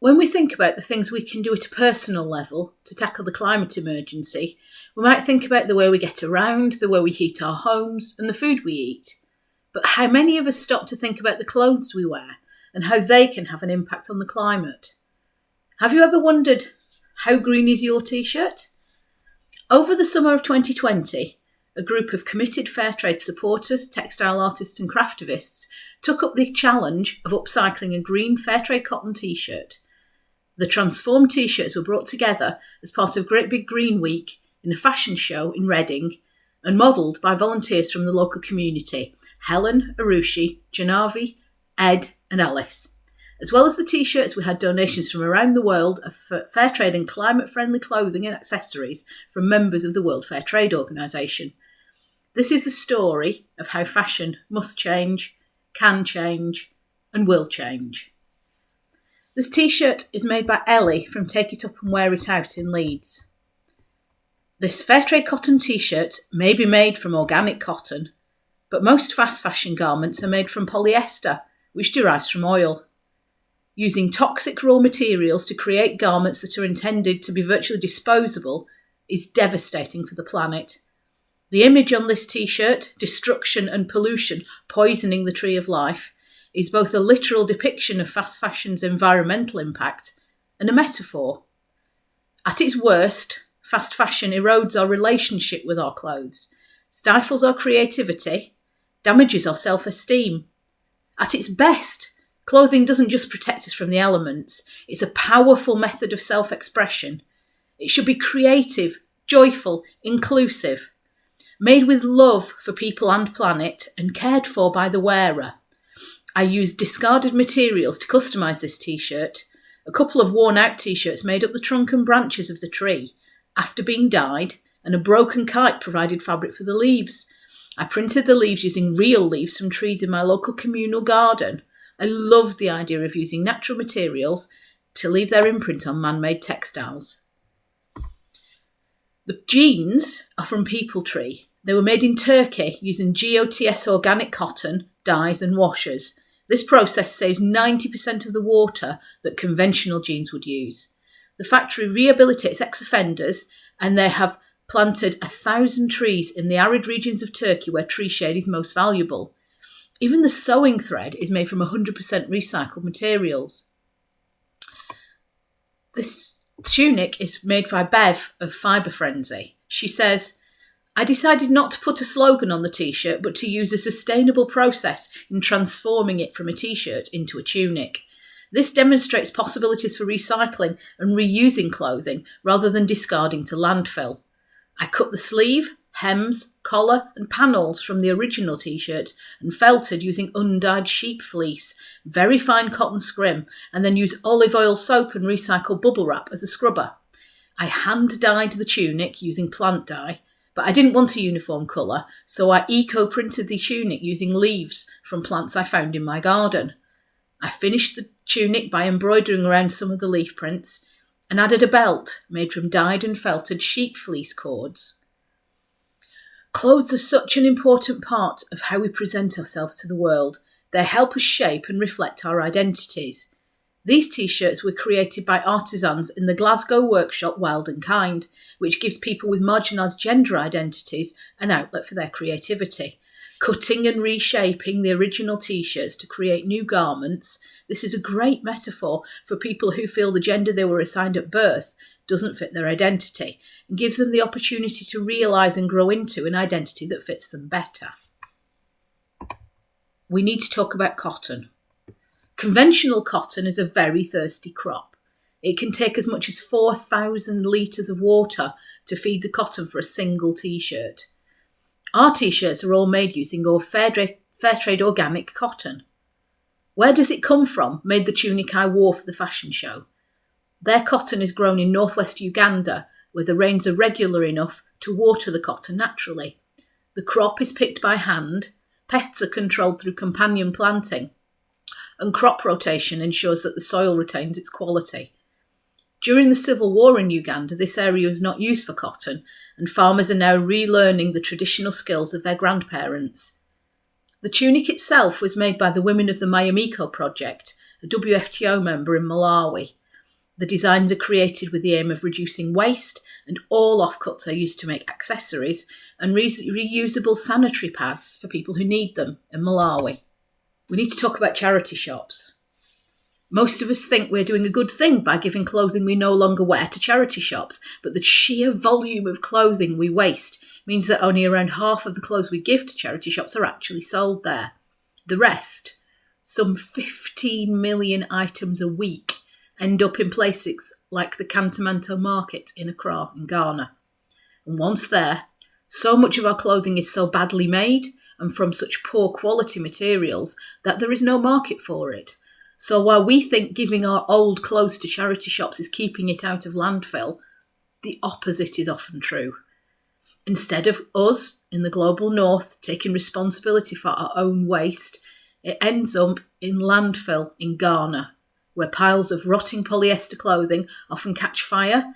When we think about the things we can do at a personal level to tackle the climate emergency, we might think about the way we get around, the way we heat our homes, and the food we eat. But how many of us stop to think about the clothes we wear and how they can have an impact on the climate? Have you ever wondered, how green is your t-shirt? Over the summer of 2020, a group of committed Fairtrade supporters, textile artists and craftivists took up the challenge of upcycling a green Fairtrade cotton t-shirt. The transformed t-shirts were brought together as part of Great Big Green Week in a fashion show in Reading and modelled by volunteers from the local community, Helen, Arushi, Janavi, Ed and Alice. As well as the t-shirts, we had donations from around the world of Fairtrade and climate-friendly clothing and accessories from members of the World Fair Trade Organisation. This is the story of how fashion must change, can change and will change. This t-shirt is made by Ellie from Take It Up and Wear It Out in Leeds. This Fairtrade cotton t-shirt may be made from organic cotton, but most fast fashion garments are made from polyester, which derives from oil. Using toxic raw materials to create garments that are intended to be virtually disposable is devastating for the planet. The image on this t-shirt, destruction and pollution poisoning the tree of life, is both a literal depiction of fast fashion's environmental impact and a metaphor. At its worst, fast fashion erodes our relationship with our clothes, stifles our creativity, damages our self-esteem. At its best, clothing doesn't just protect us from the elements, it's a powerful method of self-expression. It should be creative, joyful, inclusive, made with love for people and planet and cared for by the wearer. I used discarded materials to customise this t-shirt. A couple of worn-out t-shirts made up the trunk and branches of the tree after being dyed, and a broken kite provided fabric for the leaves. I printed the leaves using real leaves from trees in my local communal garden. I loved the idea of using natural materials to leave their imprint on man-made textiles. The jeans are from People Tree. They were made in Turkey using GOTS organic cotton, dyes and washers. This process saves 90% of the water that conventional jeans would use. The factory rehabilitates ex-offenders and they have planted 1,000 trees in the arid regions of Turkey where tree shade is most valuable. Even the sewing thread is made from 100% recycled materials. This tunic is made by Bev of Fibre Frenzy. She says, I decided not to put a slogan on the t-shirt, but to use a sustainable process in transforming it from a t-shirt into a tunic. This demonstrates possibilities for recycling and reusing clothing rather than discarding to landfill. I cut the sleeve, hems, collar and panels from the original t-shirt and felted using undyed sheep fleece, very fine cotton scrim, and then used olive oil soap and recycled bubble wrap as a scrubber. I hand-dyed the tunic using plant dye, but I didn't want a uniform colour, so I eco-printed the tunic using leaves from plants I found in my garden. I finished the tunic by embroidering around some of the leaf prints and added a belt made from dyed and felted sheep fleece cords. Clothes are such an important part of how we present ourselves to the world. They help us shape and reflect our identities. These t-shirts were created by artisans in the Glasgow workshop Wild and Kind, which gives people with marginalised gender identities an outlet for their creativity. Cutting and reshaping the original t-shirts to create new garments, this is a great metaphor for people who feel the gender they were assigned at birth doesn't fit their identity and gives them the opportunity to realise and grow into an identity that fits them better. We need to talk about cotton. Conventional cotton is a very thirsty crop. It can take as much as 4,000 litres of water to feed the cotton for a single t-shirt. Our t-shirts are all made using our Fairtrade organic cotton. Where does it come from? Made the tunic I wore for the fashion show. Their cotton is grown in northwest Uganda, where the rains are regular enough to water the cotton naturally. The crop is picked by hand, pests are controlled through companion planting, and crop rotation ensures that the soil retains its quality. During the civil war in Uganda, this area was not used for cotton, and farmers are now relearning the traditional skills of their grandparents. The tunic itself was made by the women of the Mayamiko Project, a WFTO member in Malawi. The designs are created with the aim of reducing waste, and all offcuts are used to make accessories and reusable sanitary pads for people who need them in Malawi. We need to talk about charity shops. Most of us think we're doing a good thing by giving clothing we no longer wear to charity shops, but the sheer volume of clothing we waste means that only around half of the clothes we give to charity shops are actually sold there. The rest, some 15 million items a week, end up in places like the Kantamanto market in Accra in Ghana. And once there, so much of our clothing is so badly made and from such poor quality materials that there is no market for it. So while we think giving our old clothes to charity shops is keeping it out of landfill, the opposite is often true. Instead of us in the global north taking responsibility for our own waste, it ends up in landfill in Ghana, where piles of rotting polyester clothing often catch fire,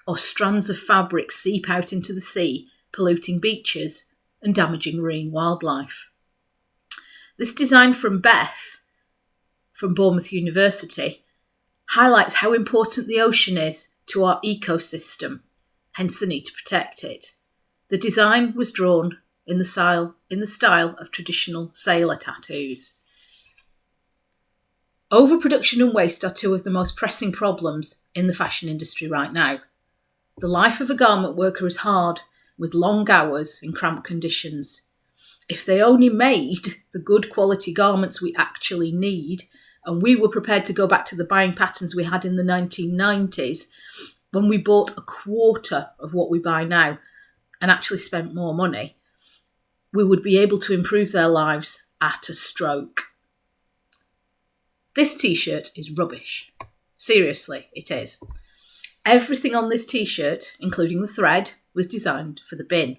or strands of fabric seep out into the sea, polluting beaches and damaging marine wildlife. This design from Beth, from Bournemouth University, highlights how important the ocean is to our ecosystem, hence the need to protect it. The design was drawn in the style of traditional sailor tattoos. Overproduction and waste are two of the most pressing problems in the fashion industry right now. The life of a garment worker is hard, with long hours in cramped conditions. If they only made the good quality garments we actually need, and we were prepared to go back to the buying patterns we had in the 1990s, when we bought a quarter of what we buy now and actually spent more money, we would be able to improve their lives at a stroke. This t-shirt is rubbish. Seriously, it is. Everything on this t-shirt, including the thread, was designed for the bin.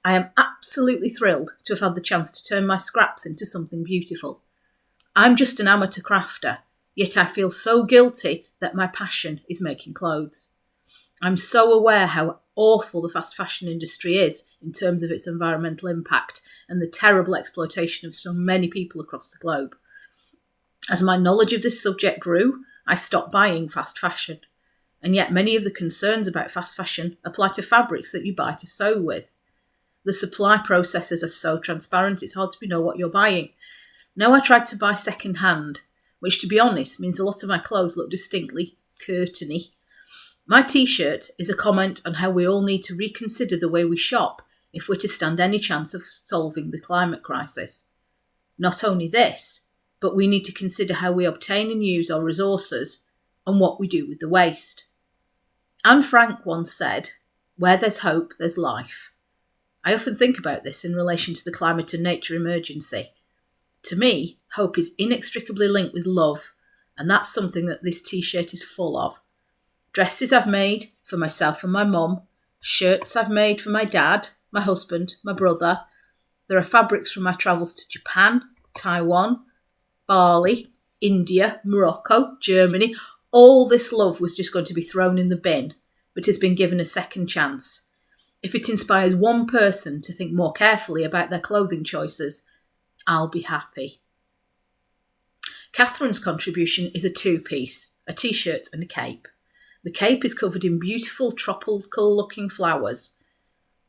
I am absolutely thrilled to have had the chance to turn my scraps into something beautiful. I'm just an amateur crafter, yet I feel so guilty that my passion is making clothes. I'm so aware how awful the fast fashion industry is in terms of its environmental impact and the terrible exploitation of so many people across the globe. As my knowledge of this subject grew, I stopped buying fast fashion. And yet many of the concerns about fast fashion apply to fabrics that you buy to sew with. The supply processes are so transparent, it's hard to know what you're buying. Now I tried to buy second hand, which to be honest means a lot of my clothes look distinctly curtainy. My t-shirt is a comment on how we all need to reconsider the way we shop if we're to stand any chance of solving the climate crisis. Not only this, but we need to consider how we obtain and use our resources and what we do with the waste. Anne Frank once said, "Where there's hope, there's life." I often think about this in relation to the climate and nature emergency. To me, hope is inextricably linked with love, and that's something that this t-shirt is full of. Dresses I've made for myself and my mum, shirts I've made for my dad, my husband, my brother. There are fabrics from my travels to Japan, Taiwan, Bali, India, Morocco, Germany. All this love was just going to be thrown in the bin, but has been given a second chance. If it inspires one person to think more carefully about their clothing choices, I'll be happy. Catherine's contribution is a two-piece, a t-shirt and a cape. The cape is covered in beautiful tropical-looking flowers.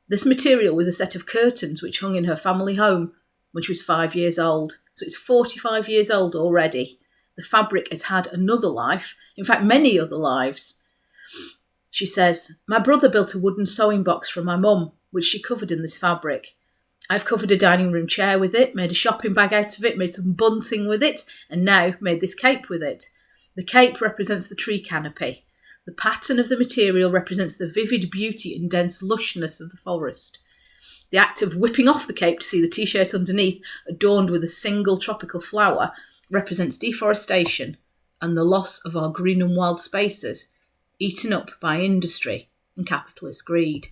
This material was a set of curtains which hung in her family home when she was 5 years old. So it's 45 years old already. The fabric has had another life, in fact many other lives. She says, "My brother built a wooden sewing box for my mum, which she covered in this fabric. I've covered a dining room chair with it, made a shopping bag out of it, made some bunting with it, and now made this cape with it. The cape represents the tree canopy. The pattern of the material represents the vivid beauty and dense lushness of the forest. The act of whipping off the cape to see the t-shirt underneath, adorned with a single tropical flower, represents deforestation and the loss of our green and wild spaces, eaten up by industry and capitalist greed."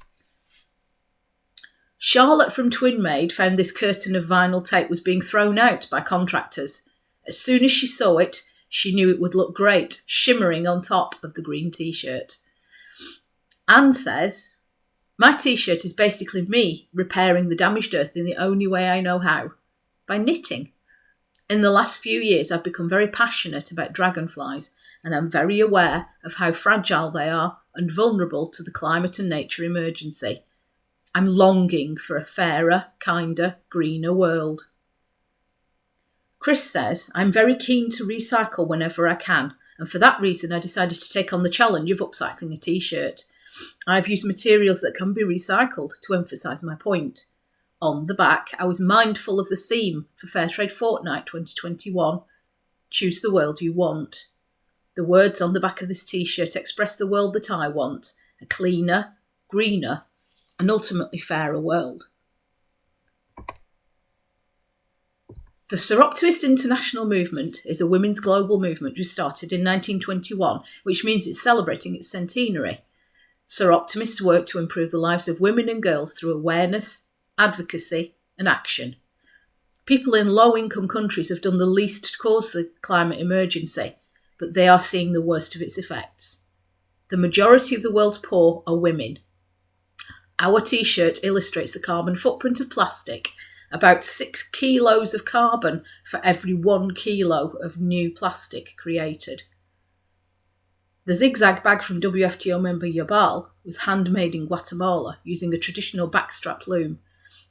Charlotte from Twinmaid found this curtain of vinyl tape was being thrown out by contractors. As soon as she saw it, she knew it would look great, shimmering on top of the green t-shirt. Anne says, "My t-shirt is basically me repairing the damaged earth in the only way I know how, by knitting. In the last few years, I've become very passionate about dragonflies and I'm very aware of how fragile they are and vulnerable to the climate and nature emergency. I'm longing for a fairer, kinder, greener world. Chris says, I'm very keen to recycle whenever I can, and for that reason I decided to take on the challenge of upcycling a t-shirt. I've used materials that can be recycled to emphasise my point. On the back, I was mindful of the theme for Fairtrade Fortnight 2021, Choose the World You Want. The words on the back of this t-shirt express the world that I want, a cleaner, greener, and ultimately fairer world. The Soroptist international movement is a women's global movement which started in 1921, which means it's celebrating its centenary. Soroptimists work to improve the lives of women and girls through awareness, advocacy, and action. People in low-income countries have done the least to cause the climate emergency, but they are seeing the worst of its effects. The majority of the world's poor are women. Our t-shirt illustrates the carbon footprint of plastic, about 6 kilos of carbon for every 1 kilo of new plastic created. The zigzag bag from WFTO member Yabal was handmade in Guatemala using a traditional backstrap loom.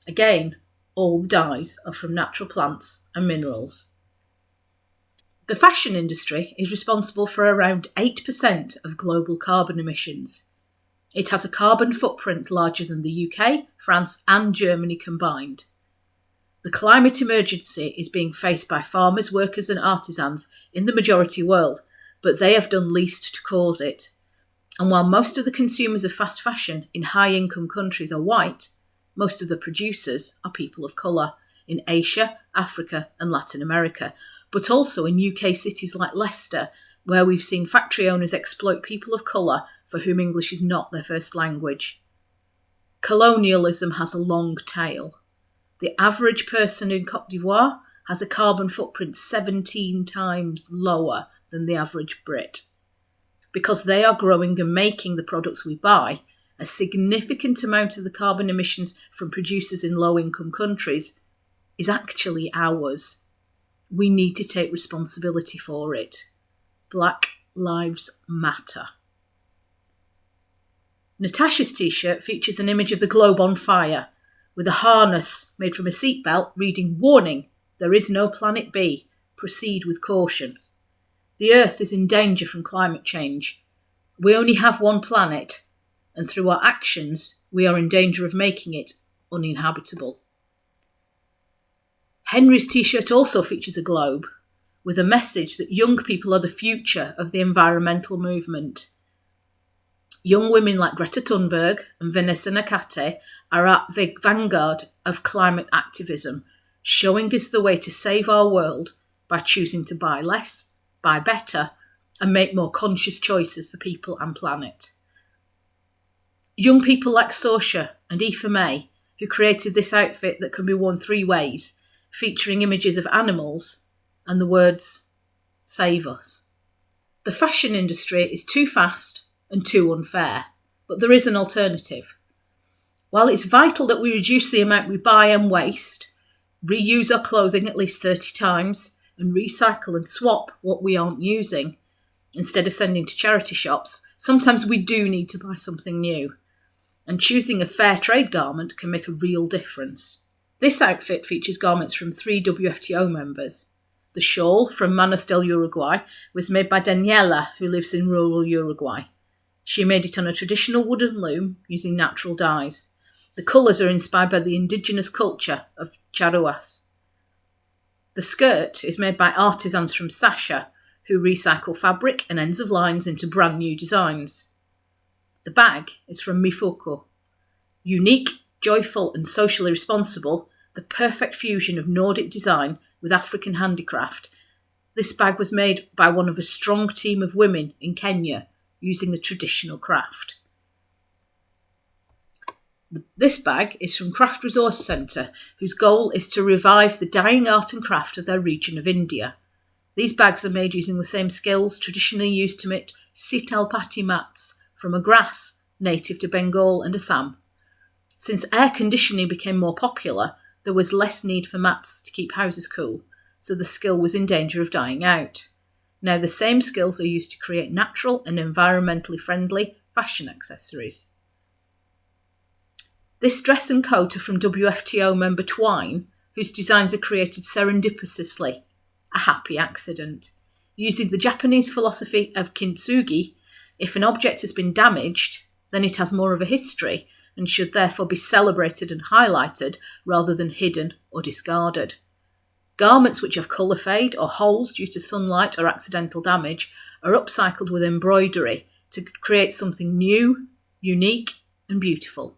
Again, all the dyes are from natural plants and minerals. The fashion industry is responsible for around 8% of global carbon emissions. It has a carbon footprint larger than the UK, France and Germany combined. The climate emergency is being faced by farmers, workers and artisans in the majority world, but they have done least to cause it. And while most of the consumers of fast fashion in high-income countries are white, most of the producers are people of colour in Asia, Africa and Latin America, but also in UK cities like Leicester, where we've seen factory owners exploit people of colour for whom English is not their first language. Colonialism has a long tail. The average person in Côte d'Ivoire has a carbon footprint 17 times lower than the average Brit. Because they are growing and making the products we buy, a significant amount of the carbon emissions from producers in low-income countries is actually ours. We need to take responsibility for it. Black Lives Matter. Natasha's t-shirt features an image of the globe on fire, with a harness made from a seatbelt reading, "Warning, there is no planet B. Proceed with caution." The Earth is in danger from climate change. We only have one planet, and through our actions, we are in danger of making it uninhabitable. Henry's t-shirt also features a globe, with a message that young people are the future of the environmental movement. Young women like Greta Thunberg and Vanessa Nakate are at the vanguard of climate activism, showing us the way to save our world by choosing to buy less, buy better, and make more conscious choices for people and planet. Young people like Sorsha and Aoife May, who created this outfit that can be worn 3 ways, featuring images of animals and the words, "Save us." The fashion industry is too fast and too unfair, but there is an alternative. While it's vital that we reduce the amount we buy and waste, reuse our clothing at least 30 times, and recycle and swap what we aren't using, instead of sending to charity shops, sometimes we do need to buy something new. And choosing a fair trade garment can make a real difference. This outfit features garments from 3 WFTO members. The shawl from Manos del Uruguay was made by Daniela, who lives in rural Uruguay. She made it on a traditional wooden loom using natural dyes. The colours are inspired by the indigenous culture of Charruas. The skirt is made by artisans from Sasha, who recycle fabric and ends of lines into brand new designs. The bag is from Mifuko. Unique, joyful and socially responsible, the perfect fusion of Nordic design with African handicraft, this bag was made by one of a strong team of women in Kenya using a traditional craft. This bag is from Craft Resource Centre, whose goal is to revive the dying art and craft of their region of India. These bags are made using the same skills traditionally used to make sitalpati mats from a grass native to Bengal and Assam. Since air conditioning became more popular, there was less need for mats to keep houses cool, so the skill was in danger of dying out. Now the same skills are used to create natural and environmentally friendly fashion accessories. This dress and coat are from WFTO member Twine, whose designs are created serendipitously, a happy accident. Using the Japanese philosophy of kintsugi, if an object has been damaged, then it has more of a history and should therefore be celebrated and highlighted rather than hidden or discarded. Garments which have colour fade or holes due to sunlight or accidental damage are upcycled with embroidery to create something new, unique and beautiful.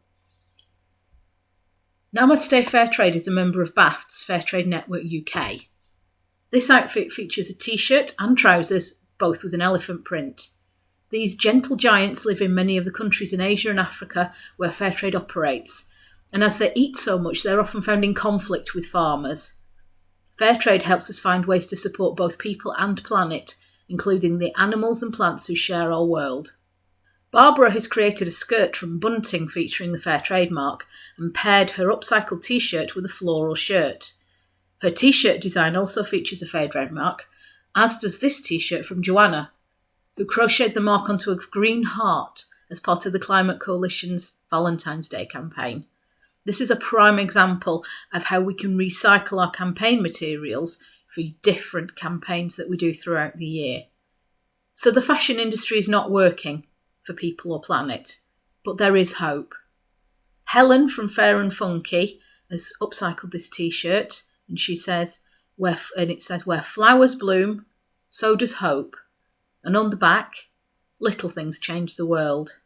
Namaste Fairtrade is a member of BAFTS, Fairtrade Network UK. This outfit features a t-shirt and trousers, both with an elephant print. These gentle giants live in many of the countries in Asia and Africa where Fairtrade operates, and as they eat so much, they're often found in conflict with farmers. Fairtrade helps us find ways to support both people and planet, including the animals and plants who share our world. Barbara has created a skirt from bunting featuring the Fairtrade mark and paired her upcycled t-shirt with a floral shirt. Her t-shirt design also features a Fairtrade mark, as does this t-shirt from Joanna, who crocheted the mark onto a green heart as part of the Climate Coalition's Valentine's Day campaign. This is a prime example of how we can recycle our campaign materials for different campaigns that we do throughout the year. So the fashion industry is not working for people or planet, but there is hope. Helen from Fair and Funky has upcycled this t-shirt, and she says, where flowers bloom, so does hope. And on the back, little things change the world.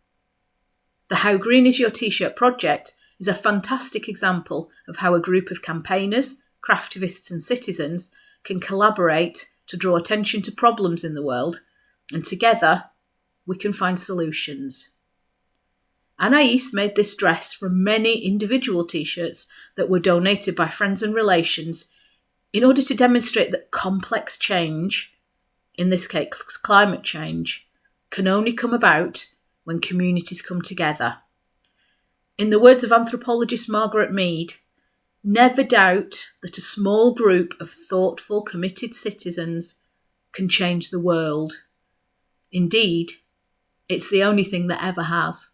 The How Green Is Your T-shirt project is a fantastic example of how a group of campaigners, craftivists and citizens can collaborate to draw attention to problems in the world, and together we can find solutions. Anais made this dress from many individual t-shirts that were donated by friends and relations in order to demonstrate that complex change, in this case climate change, can only come about when communities come together. In the words of anthropologist Margaret Mead, never doubt that a small group of thoughtful, committed citizens can change the world. Indeed, it's the only thing that ever has.